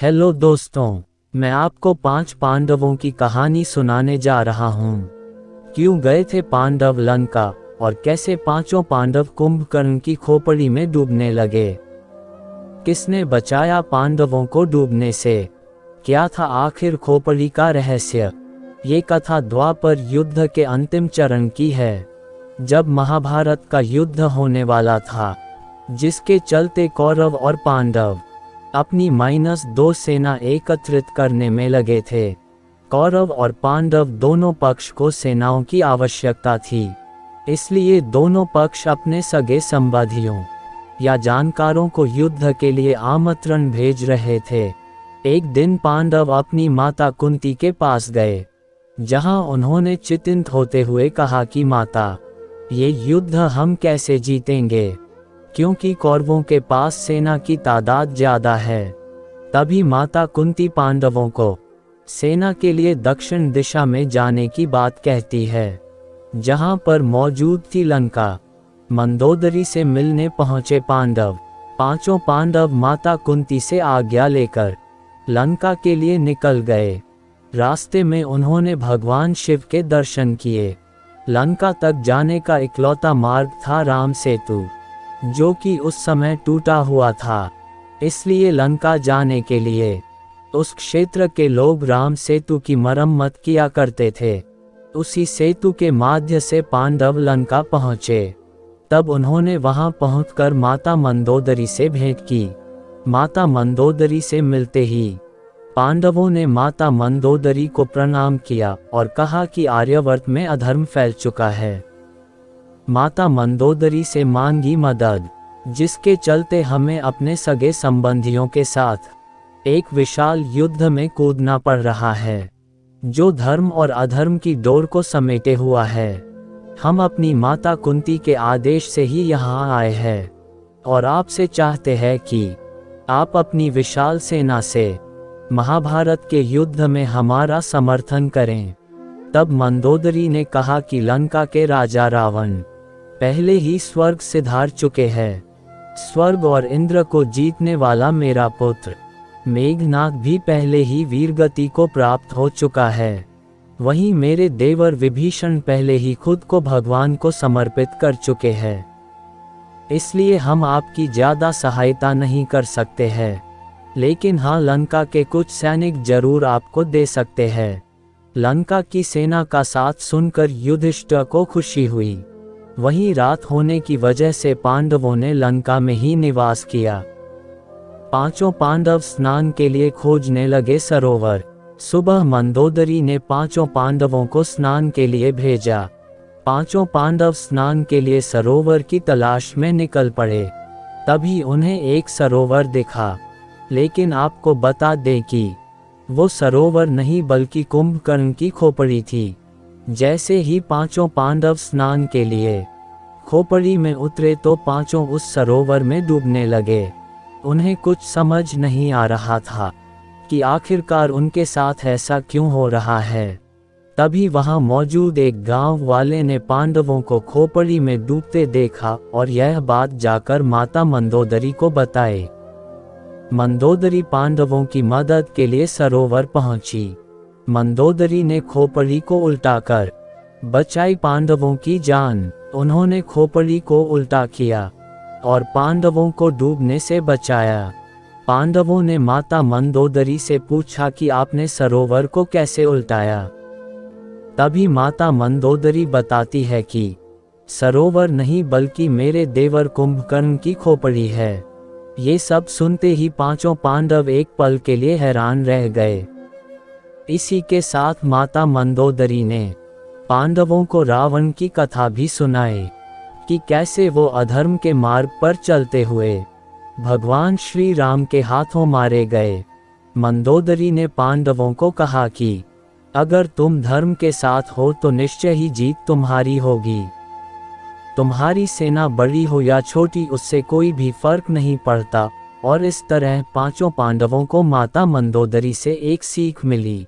Hello दोस्तों, मैं आपको 5 पांडवों की कहानी सुनाने जा रहा हूँ। क्यों गए थे पांडव लंका और कैसे पांचों पांडव कुंभकर्ण की खोपड़ी में डूबने लगे। किसने बचाया पांडवों को डूबने से? क्या था आखिर खोपड़ी का रहस्य? ये कथा द्वापर युद्ध के अंतिम चरण की है, जब महाभारत का युद्ध होने वाला था, जिसके चलते कौरव और पांडव अपनी -2 सेना एकत्रित करने में लगे थे। कौरव और पांडव दोनों पक्ष को सेनाओं की आवश्यकता थी, इसलिए दोनों पक्ष अपने सगे संबंधियों या जानकारों को युद्ध के लिए आमंत्रण भेज रहे थे। एक दिन पांडव अपनी माता कुंती के पास गए, जहां उन्होंने चिंतित होते हुए कहा कि माता, ये युद्ध हम कैसे जीतेंगे, क्योंकि कौरवों के पास सेना की तादाद ज्यादा है। तभी माता कुंती पांडवों को सेना के लिए दक्षिण दिशा में जाने की बात कहती है, जहां पर मौजूद थी लंका। मंदोदरी से मिलने पहुंचे पांचों पांडव माता कुंती से आज्ञा लेकर लंका के लिए निकल गए। रास्ते में उन्होंने भगवान शिव के दर्शन किए। लंका तक जाने का इकलौता मार्ग था राम सेतु, जो कि उस समय टूटा हुआ था, इसलिए लंका जाने के लिए उस क्षेत्र के लोग राम सेतु की मरम्मत किया करते थे। उसी सेतु के माध्यम से पांडव लंका पहुँचे। तब उन्होंने वहां पहुंचकर माता मंदोदरी से भेंट की। माता मंदोदरी से मिलते ही पांडवों ने माता मंदोदरी को प्रणाम किया और कहा कि आर्यावर्त में अधर्म फैल चुका है। माता मंदोदरी से मांगी मदद, जिसके चलते हमें अपने सगे संबंधियों के साथ एक विशाल युद्ध में कूदना पड़ रहा है, जो धर्म और अधर्म की डोर को समेटे हुआ है। हम अपनी माता कुंती के आदेश से ही यहाँ आए हैं और आपसे चाहते हैं कि आप अपनी विशाल सेना से महाभारत के युद्ध में हमारा समर्थन करें। तब मंदोदरी ने कहा कि लंका के राजा रावण पहले ही स्वर्ग सिधार चुके हैं। स्वर्ग और इंद्र को जीतने वाला मेरा पुत्र मेघनाथ भी पहले ही वीरगति को प्राप्त हो चुका है। वहीं मेरे देवर विभीषण पहले ही खुद को भगवान को समर्पित कर चुके हैं। इसलिए हम आपकी ज्यादा सहायता नहीं कर सकते हैं, लेकिन हाँ, लंका के कुछ सैनिक जरूर आपको दे सकते हैं। लंका की सेना का साथ सुनकर युधिष्ठिर को खुशी हुई। वहीं रात होने की वजह से पांडवों ने लंका में ही निवास किया। पांचों पांडव स्नान के लिए खोजने लगे सरोवर। सुबह मंदोदरी ने पांचों पांडवों को स्नान के लिए भेजा। पांचों पांडव स्नान के लिए सरोवर की तलाश में निकल पड़े। तभी उन्हें एक सरोवर दिखा, लेकिन आपको बता दें कि वो सरोवर नहीं बल्कि कुंभकर्ण की खोपड़ी थी। जैसे ही पांचों पांडव स्नान के लिए खोपड़ी में उतरे तो पांचों उस सरोवर में डूबने लगे। उन्हें कुछ समझ नहीं आ रहा था कि आखिरकार उनके साथ ऐसा क्यों हो रहा है। तभी वहां मौजूद एक गांव वाले ने पांडवों को खोपड़ी में डूबते देखा और यह बात जाकर माता मंदोदरी को बताई। मंदोदरी पांडवों की मदद के लिए सरोवर पहुंची। मंदोदरी ने खोपड़ी को उल्टाकर बचाई पांडवों की जान। उन्होंने खोपड़ी को उल्टा किया और पांडवों को डूबने से बचाया। पांडवों ने माता मंदोदरी से पूछा कि आपने सरोवर को कैसे उल्टाया। तभी माता मंदोदरी बताती है कि सरोवर नहीं बल्कि मेरे देवर कुंभकर्ण की खोपड़ी है। ये सब सुनते ही पांचों पांडव एक पल के लिए हैरान रह गए। इसी के साथ माता मंदोदरी ने पांडवों को रावण की कथा भी सुनाई कि कैसे वो अधर्म के मार्ग पर चलते हुए भगवान श्री राम के हाथों मारे गए। मंदोदरी ने पांडवों को कहा कि अगर तुम धर्म के साथ हो तो निश्चय ही जीत तुम्हारी होगी। तुम्हारी सेना बड़ी हो या छोटी, उससे कोई भी फर्क नहीं पड़ता। और इस तरह पांचों पांडवों को माता मंदोदरी से एक सीख मिली।